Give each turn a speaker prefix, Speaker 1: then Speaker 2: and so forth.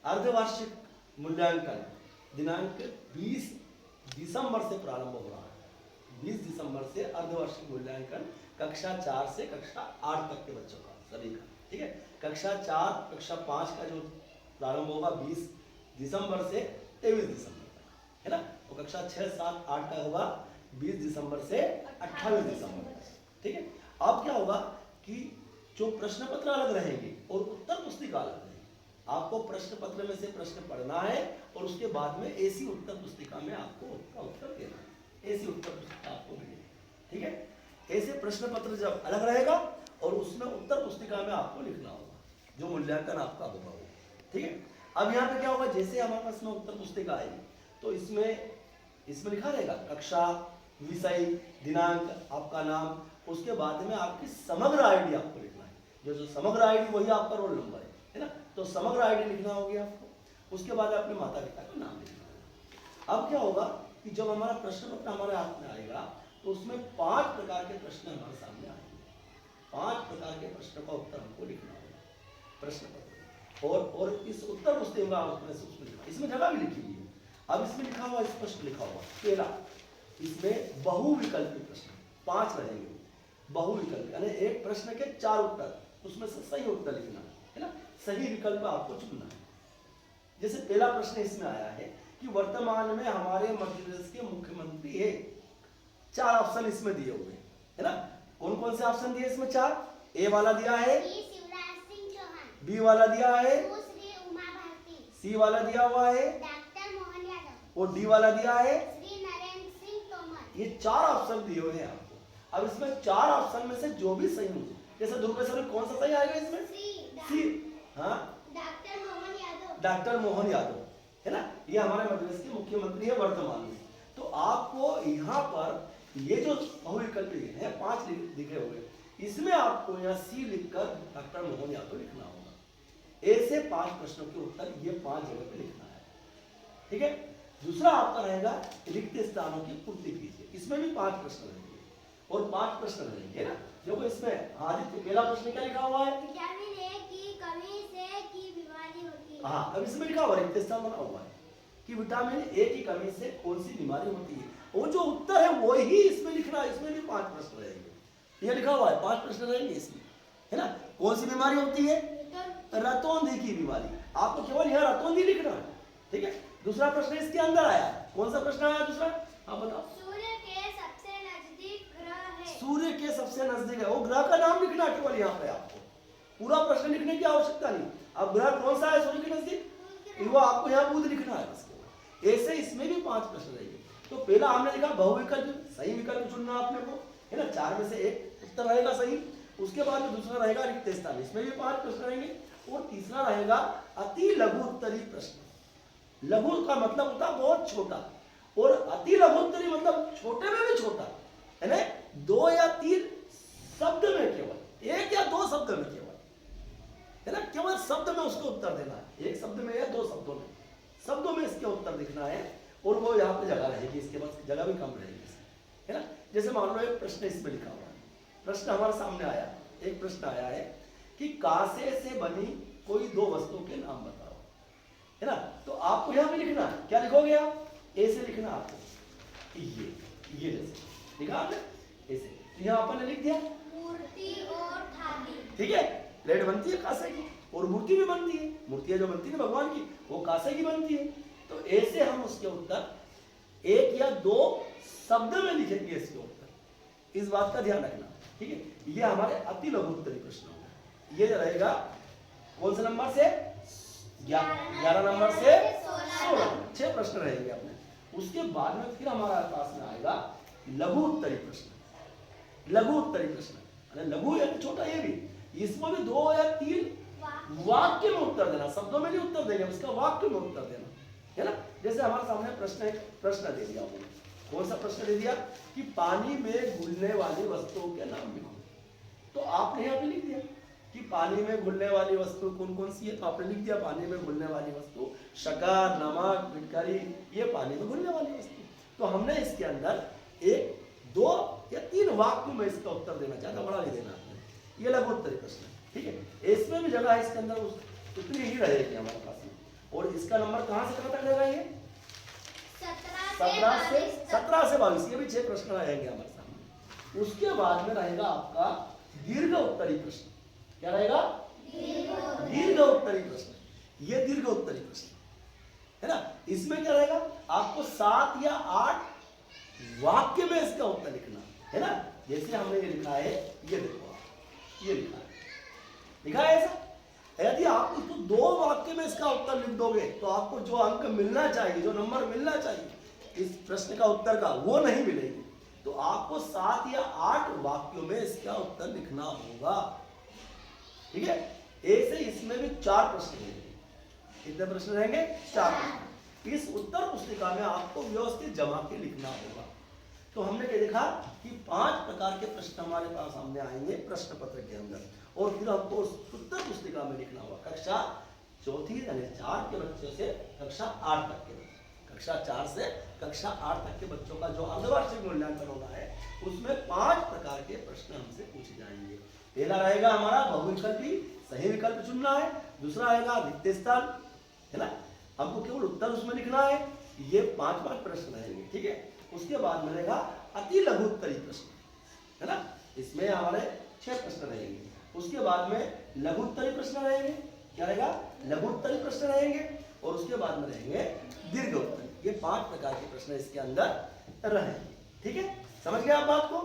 Speaker 1: अर्धवार्षिक मूल्यांकन दिनांक 20 दिसंबर से प्रारंभ हो रहा है। 20 दिसंबर से अर्धवार्षिक मूल्यांकन कक्षा 4 से कक्षा 8 तक के बच्चों का, सभी का, ठीक है। कक्षा 4 कक्षा 5 का जो प्रारंभ होगा 20 दिसंबर से 23 दिसंबर तक, है ना। और कक्षा 6, 7, 8 का होगा 20 दिसंबर से 28 दिसंबर तक, ठीक है। अब क्या होगा कि जो प्रश्न पत्र अलग रहेंगे और उत्तर पुस्तिका अलग रहेगी। आपको प्रश्न पत्र में से प्रश्न पढ़ना है और उसके बाद में ऐसी उत्तर पुस्तिका में आपको उसका उत्तर देना है। ऐसी उत्तर पुस्तिका आपको मिलेगी, ठीक है। ऐसे प्रश्न पत्र जब अलग रहेगा और उसमें उत्तर पुस्तिका में आपको लिखना होगा जो मूल्यांकन आपका होगा वो, ठीक है। अब यहाँ पे क्या होगा, जैसे हमारे पास में उत्तर पुस्तिका आएगी तो इसमें लिखा रहेगा कक्षा, विषय, दिनांक, आपका नाम, उसके बाद में आपकी समग्र आईडी आपको लिखना है। जो समग्र आईडी वही आपका रोल नंबर है ना। तो समग्र आईडी लिखना होगी आपको। उसके बाद अपने माता पिता का नाम लिखना होगा। अब क्या होगा कि जब हमारा प्रश्न पत्र हमारे हाथ में आएगा तो उसमें 5 प्रकार के प्रश्न हमारे सामने आएंगे। 5 प्रकार के प्रश्न का उत्तर हमको लिखना होगा प्रश्न पत्र। और इस उत्तर पुस्तिका उसमें इसमें जगह भी लिखी हुई है। अब इसमें लिखा हुआ, स्पष्ट लिखा हुआ, पहला इसमें बहुविकल्पी प्रश्न 5 रहेंगे। बहुविकल्प यानी एक प्रश्न के 4 उत्तर, उसमें से सही उत्तर लिखना है ना। सही विकल्प आपको चुनना है। जैसे पहला प्रश्न इसमें आया है कि वर्तमान में हमारे मध्य प्रदेश के मुख्यमंत्री है। 4 ऑप्शन इसमें दिए हुए हैं, है ना। कौन कौन से ऑप्शन दिए इसमें? 4। ए वाला दिया है, बी वाला दिया है, सी वाला दिया हुआ है और डी वाला दिया है। ये 4 ऑप्शन दिए हुए हैं आपको। अब इसमें 4 ऑप्शन में से जो भी सही हो, जैसे दुर्गेश्वर कौन सा सही आएगा इसमें? सी। हाँ, डॉक्टर मोहन यादव, है ना। ये हमारे मध्य प्रदेश के मुख्यमंत्री है वर्तमान में। तो आपको यहाँ पर ये जो बहुविकल्प है 5 लिखे हुए, इसमें आपको यहाँ सी लिखकर डॉक्टर मोहन यादव लिखना होगा। ऐसे 5 प्रश्नों के उत्तर ये 5 जगह पे लिखना है, ठीक है। दूसरा आपका रहेगा रिक्त स्थानों की पूर्ति कीजिए। इसमें भी 5 प्रश्न रहेंगे और 5 प्रश्न रहेंगे ना। देखो इसमें आदित्य पहला प्रश्न क्या लिखा हुआ है?
Speaker 2: विटामिन ए की कमी से की बीमारी होती है।
Speaker 1: हाँ, अब इसमें लिखा हुआ रिक्त स्थान बना हुआ है कि विटामिन ए की कमी से कौन सी बीमारी होती है। वो जो उत्तर है वो ही इसमें लिखना है। इसमें भी 5 प्रश्न रहेंगे। ये लिखा हुआ है 5 प्रश्न रहेंगे इसमें, है ना। कौन सी बीमारी होती है? रतौंधी की बीमारी। आपको केवल यहाँ रतौंधी लिखना है, ठीक है। दूसरा प्रश्न इसके अंदर आया, कौन सा प्रश्न आया दूसरा? हाँ बताओ।
Speaker 2: सूर्य के सबसे नजदीक ग्रह है।
Speaker 1: सूर्य के सबसे नजदीक है, वो ग्रह का नाम लिखना केवल यहाँ पे। आपको पूरा प्रश्न लिखने की आवश्यकता नहीं। अब ग्रह कौन सा है सूर्य के नजदीक? वो आपको यहाँ बुध लिखना है बस। ऐसे इसमें भी 5 प्रश्न रहेंगे। तो पहला हमने लिखा बहुविकल्प, सही विकल्प चुनना आपने को, है ना। 4 में से एक उत्तर रहेगा सही। उसके बाद में दूसरा रहेगा रिक्त स्थान, इसमें भी 5 प्रश्न रहेंगे। और तीसरा रहेगा अति लघु उत्तरीय प्रश्न। लघु का मतलब होता है बहुत छोटा, और अति लघु उत्तरीय मतलब छोटे में भी छोटा, है ना। 2 या 3 शब्द में, केवल 1 या 2 शब्द में, केवल, है ना। केवल शब्द में उसको उत्तर देना है। 1 शब्द में या 2 शब्दों में इसके उत्तर लिखना है। और वो यहाँ पे जगह रहेगी, इसके पास जगह भी कम रहेगी, है ना। जैसे मान लो एक प्रश्न इसमें लिखा हुआ है, प्रश्न हमारे सामने आया, एक प्रश्न आया है कि कांसे से बनी कोई 2 वस्तुओं के नाम बताओ, है ना। तो आपको यहाँ पे लिखना है, क्या लिखोगे आप? ए से लिखना आपको, ये जैसे लिखा आपने ऐसे। तो यहाँ अपन ने लिख दिया
Speaker 2: मूर्ति और थाली,
Speaker 1: ठीक है। प्लेट बनती है कांसे की और मूर्ति भी बनती है। मूर्तियां जो बनती है भगवान की वो कांसे की बनती है। तो ऐसे हम उसके उत्तर 1 या 2 शब्द में लिखेंगे इसके उत्तर। इस बात का ध्यान रखना, ठीक है। ये हमारे अति लघु उत्तरीय प्रश्न होंगे। ये रहेगा कौन से नंबर से? 11 नंबर से 16, 6 प्रश्न रहेंगे अपने। उसके बाद में फिर हमारा पास में आएगा लघु उत्तरीय प्रश्न। लघु उत्तरीय प्रश्न, लघु या छोटा, ये भी, इसमें भी 2 या 3 वाक्य में उत्तर देना, शब्दों में नहीं उत्तर देंगे, इसका वाक्य में उत्तर देना, है ना। जैसे हमारे सामने प्रश्न दे दिया, कौन सा प्रश्न दे दिया कि पानी में घुलने वाली वस्तुओं के नाम लिखो। तो आपने यहाँ पे लिख दिया कि पानी में घुलने वाली वस्तु कौन कौन सी है। तो आपने लिख दिया पानी में घुलने वाली वस्तु शक्कर, नमक, फिटकरी, ये पानी में घुलने वाली वस्तु। तो हमने इसके अंदर 1, 2 या 3 वाक्य में इसका उत्तर देना, ज्यादा बड़ा नहीं देना आपने। ये लघु उत्तरीय प्रश्न, ठीक है। इसमें भी जगह है इसके अंदर उतनी ही रहेगी हमारे पास में। और इसका नंबर कहां से कहां तक रहेगा ये
Speaker 2: 17 से
Speaker 1: 17 से 22, ये भी 6 प्रश्न रहेंगे हमारे सामने। उसके बाद में रहेगा आपका दीर्घ उत्तरी प्रश्न। क्या रहेगा? दीर्घ उत्तरी प्रश्न। ये दीर्घ उत्तरी प्रश्न है ना। इसमें क्या रहेगा, आपको 7 या 8 वाक्य में इसका उत्तर लिखना है ना। जैसे हमने ये लिखा है, ये देखो आप, ये लिखा है ऐसा। यदि आप इसको 2 वाक्य में इसका उत्तर लिख दोगे तो आपको जो अंक मिलना चाहिए, जो नंबर मिलना चाहिए इस प्रश्न का उत्तर का, वो नहीं मिलेगी। तो आपको 7 या 8 वाक्यों में इसका उत्तर लिखना होगा। ठीक है। ऐसे इसमें भी 4 प्रश्न रहेंगे। कितने प्रश्न रहेंगे? 4 प्रश्न। इस उत्तर पुस्तिका में आपको व्यवस्थित जमा के लिखना होगा। तो हमने क्या देखा कि 5 प्रकार के प्रश्न हमारे पास सामने आएंगे प्रश्न पत्र के अंदर, और फिर हमको उस उत्तर पुस्तिका में लिखना होगा। कक्षा 4 यानी 4 के बच्चों से कक्षा 8 तक के, कक्षा 4 से कक्षा 8 तक के बच्चों का जो अर्धवार्षिक मूल्यांकन होना है, उसमें 5 प्रकार के प्रश्न हमसे पूछे जाएंगे। पहला रहेगा हमारा बहुविकल्पी, सही विकल्प चुनना है। दूसरा रहेगा रिक्त स्थान, है ना, हमको केवल उत्तर उसमें लिखना है। ये 5 प्रश्न रहेंगे। ठीक है। उसके बाद में रहेगा अति लघु उत्तरी प्रश्न, है ना। इसमें हमारे 6 प्रश्न रहेंगे। उसके बाद में लघु उत्तरी प्रश्न रहेंगे। क्या रहेगा? लघु उत्तरी प्रश्न रहेंगे। और उसके बाद में रहेंगे दीर्घ उत्तरी। ये 5 प्रकार के प्रश्न इसके अंदर रहेंगे। ठीक है, समझ गए आप बात को?